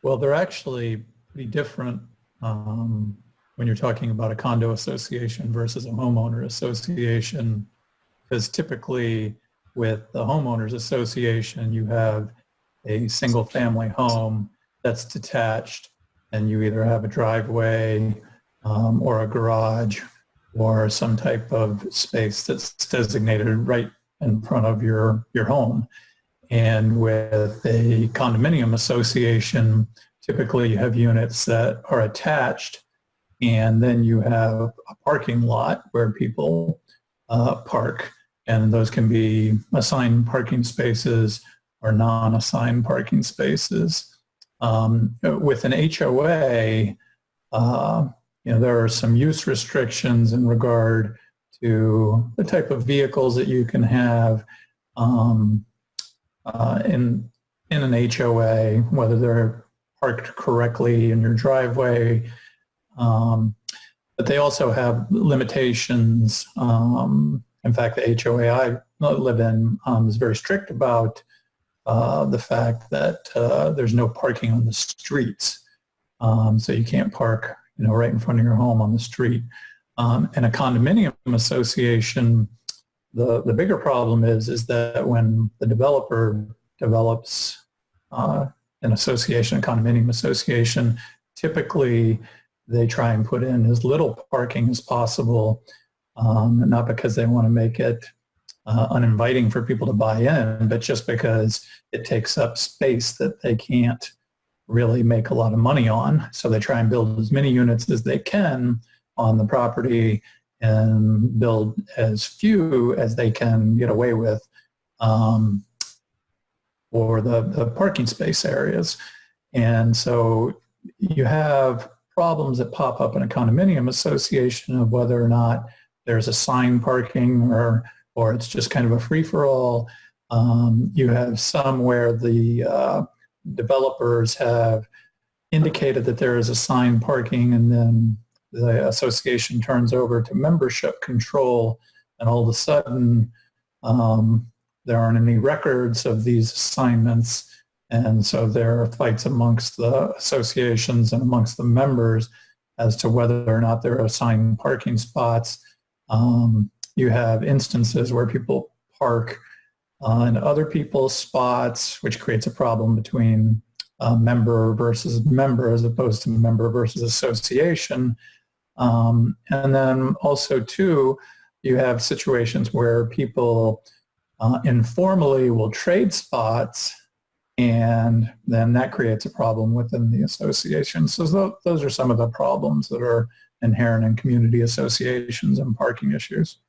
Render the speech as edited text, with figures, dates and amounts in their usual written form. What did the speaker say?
Well, they're actually pretty different when you're talking about a condo association versus a homeowner association, because typically with the homeowners association, you have a single family home that's detached, and you either have a driveway or a garage or some type of space that's designated right in front of your home. And with a condominium association, typically you have units that are attached, and then you have a parking lot where people park, and those can be assigned parking spaces or non-assigned parking spaces. With an HOA, there are some use restrictions in regard to the type of vehicles that you can have in an HOA, whether they're parked correctly in your driveway. But they also have limitations. In fact, the HOA I live in is very strict about the fact that there's no parking on the streets. So you can't park, right in front of your home on the street. In a condominium association, the bigger problem is that when the developer develops an association, a condominium association, typically they try and put in as little parking as possible, not because they want to make it uninviting for people to buy in, but just because it takes up space that they can't really make a lot of money on. So they try and build as many units as they can on the property and build as few as they can get away with for the parking space areas. And so you have problems that pop up in a condominium association of whether or not there's assigned parking or it's just kind of a free-for-all. You have some where the developers have indicated that there is assigned parking, and then the association turns over to membership control, and all of a sudden there aren't any records of these assignments, and so there are fights amongst the associations and amongst the members as to whether or not there are assigned parking spots. You have instances where people park in other people's spots, which creates a problem between member versus member as opposed to member versus association. And then also, too, you have situations where people informally will trade spots, and then that creates a problem within the association. So those are some of the problems that are inherent in community associations and parking issues.